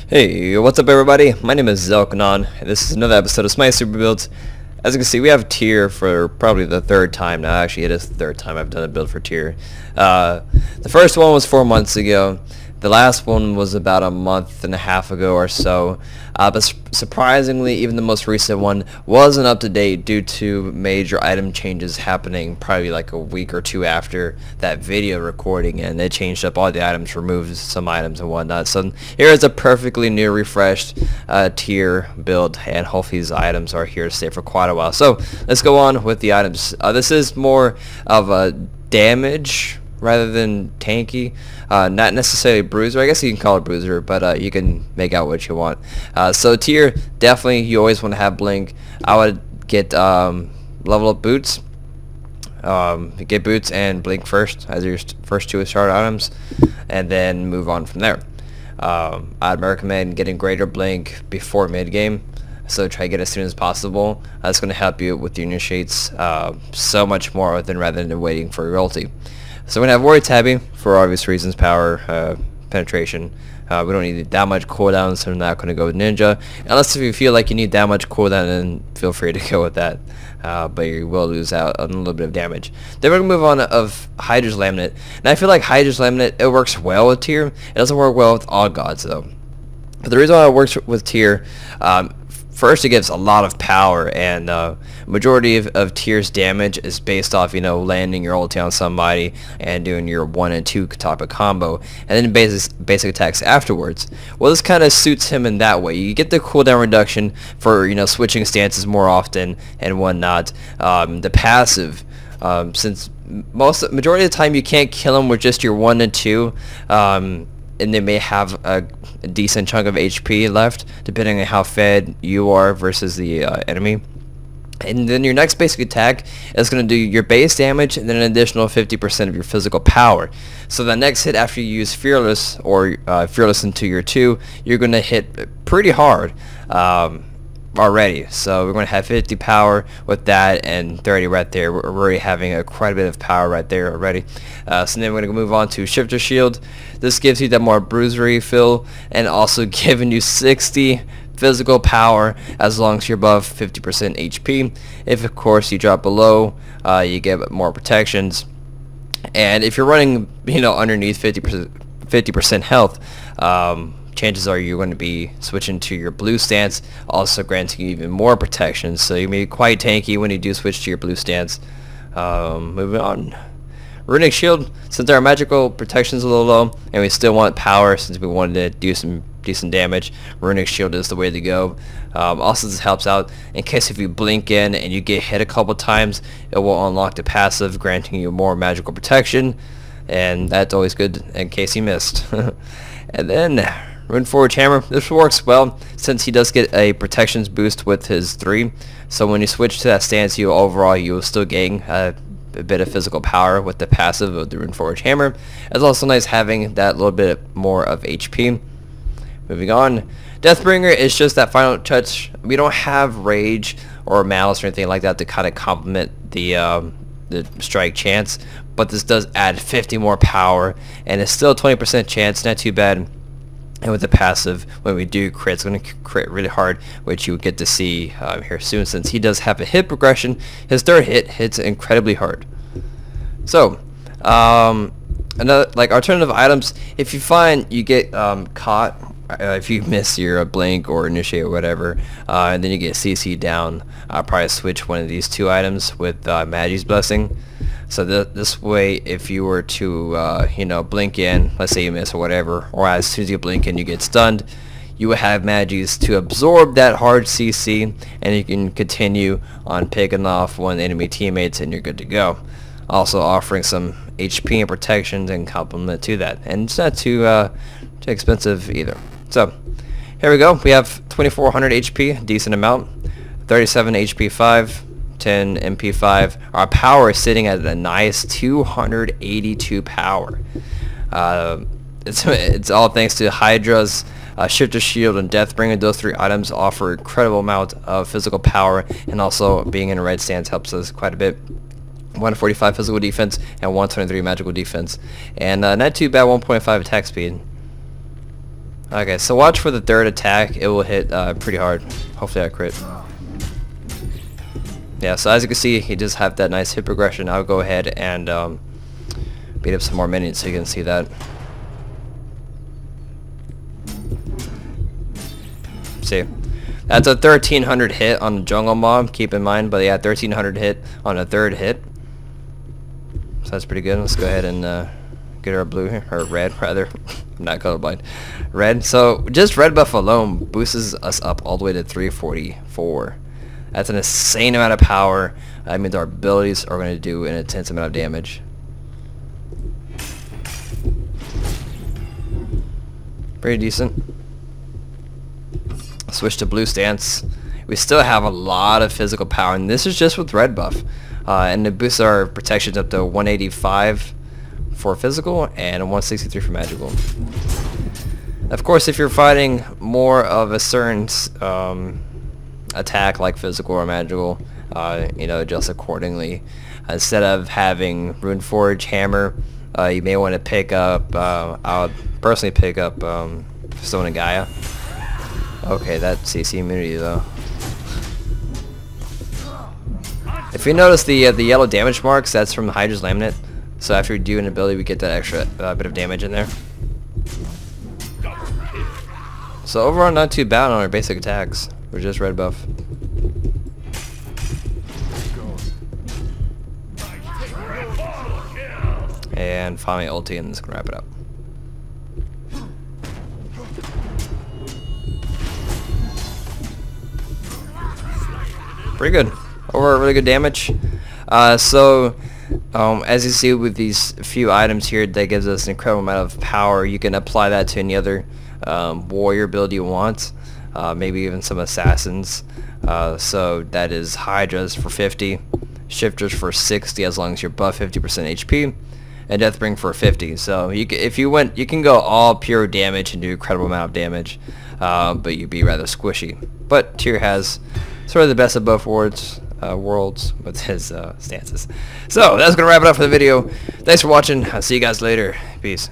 Hey, what's up everybody? My name is Zelkenon, and this is another episode of Smite Super Builds. As you can see, we have TYR for probably the third time now. Actually, it is the third time I've done a build for TYR. The first one was 4 months ago. The last one was about a month and a half ago or so. But surprisingly, even the most recent one wasn't up to date due to major item changes happening probably like a week or two after that video recording, and they changed up all the items, removed some items and whatnot. So here is a perfectly new, refreshed TYR build, and hopefully these items are here to stay for quite a while. So let's go on with the items. This is more of a damage rather than tanky, not necessarily bruiser. I guess you can call it bruiser, but you can make out what you want. So TYR, definitely you always want to have blink. I would get level up boots, get boots and blink first as your first two start items, and then move on from there. I'd recommend getting greater blink before mid game, so try to get it as soon as possible. That's going to help you with your initiates so much more than rather than waiting for your ulti. So we're going to have Warrior Tabby for obvious reasons, power, penetration. We don't need that much cooldown, so we're not going to go with Ninja. Unless if you feel like you need that much cooldown, then feel free to go with that. But you will lose out on a little bit of damage. Then we're going to move on of Hydra's Laminate. And I feel like Hydra's Laminate, it works well with TYR. It doesn't work well with all gods though. But the reason why it works with TYR, first, it gives a lot of power, and majority of TYR's damage is based off, landing your ulti on somebody and doing your 1 and 2 type of combo, and then basic attacks afterwards. Well, this kind of suits him in that way. You get the cooldown reduction for switching stances more often and whatnot. The passive, since majority of the time you can't kill him with just your 1 and 2. And they may have a decent chunk of HP left, depending on how fed you are versus the enemy. And then your next basic attack is going to do your base damage and then an additional 50% of your physical power. So the next hit after you use Fearless, or Fearless into your 2, you're going to hit pretty hard already. So we're going to have 50 power with that and 30 right there. We're already having quite a bit of power right there already. So then we're going to move on to Shifter Shield. This gives you that more bruisery feel, and also giving you 60 physical power as long as you're above 50% HP. If of course you drop below, you get more protections. And if you're running underneath 50% health, chances are you're going to be switching to your blue stance, also granting you even more protection. So you may be quite tanky when you do switch to your blue stance. Moving on. Runic Shield, since our magical protection is a little low and we still want power since we wanted to do some decent damage, Runic Shield is the way to go. Also, this helps out in case if you blink in and you get hit a couple times, it will unlock the passive, granting you more magical protection, and that's always good in case you missed. And then Runeforge Hammer. This works well since he does get a protections boost with his 3. So when you switch to that stance, you will still gain a bit of physical power with the passive of the Runeforge Hammer. It's also nice having that little bit more of HP. Moving on. Deathbringer is just that final touch. We don't have Rage or Malice or anything like that to kind of complement the strike chance, but this does add 50 more power, and it's still a 20% chance, not too bad. And with the passive, when we do crit, it's going to crit really hard, which you get to see here soon, since he does have a hit progression. His third hit hits incredibly hard. So, another alternative items, if you find you get caught, if you miss your blink or initiate or whatever, and then you get CC down, I'll probably switch one of these 2 items with Magi's Blessing. So this way, if you were to, blink in, let's say you miss or whatever, or as soon as you blink in you get stunned, you would have Magi's to absorb that hard CC, and you can continue on picking off one enemy teammates and you're good to go. Also offering some HP and protections and complement to that. And it's not too expensive either. So here we go. We have 2400 HP, decent amount, 37 HP 5. 10 MP5. Our power is sitting at a nice 282 power. It's all thanks to Hydra's Shifter Shield and Deathbringer. Those 3 items offer incredible amount of physical power, and also being in a red stance helps us quite a bit. 145 physical defense and 123 magical defense, and not too bad 1.5 attack speed. Okay, so watch for the third attack. It will hit pretty hard. Hopefully I crit. Yeah, so as you can see, he just have that nice hit progression. I'll go ahead and beat up some more minions so you can see that. See, that's a 1300 hit on the jungle mob, keep in mind, but yeah, 1300 hit on a third hit. So that's pretty good. Let's go ahead and get our blue here, or red rather. I'm not colorblind. Red. So just red buff alone boosts us up all the way to 344. That's an insane amount of power. That means our abilities are going to do an intense amount of damage. Pretty decent. Switch to blue stance. We still have a lot of physical power, and this is just with red buff. And it boosts our protections up to 185 for physical and 163 for magical. Of course, if you're fighting more of a certain attack like physical or magical, you know, adjust accordingly. Instead of having Runeforge Hammer, you may want to pick up, I would personally pick up Stone and Gaia. Okay, that CC immunity though. If you notice the yellow damage marks, that's from the Hydra's Laminate. So after you do an ability, we get that extra bit of damage in there. So overall, not too bad on our basic attacks. We're just red buff. And finally ulti, and this can wrap it up. Pretty good. Overall, really good damage. As you see with these few items here, that gives us an incredible amount of power. You can apply that to any other warrior build you want, maybe even some assassins. So that is Hydras for 50, Shifters for 60 as long as you're above 50% HP, and Deathbring for 50. So if you went, you can go all pure damage and do an incredible amount of damage, but you'd be rather squishy. But Tyr has sort of the best of both worlds with his stances. So that's gonna wrap it up for the video. Thanks for watching. I'll see you guys later. Peace.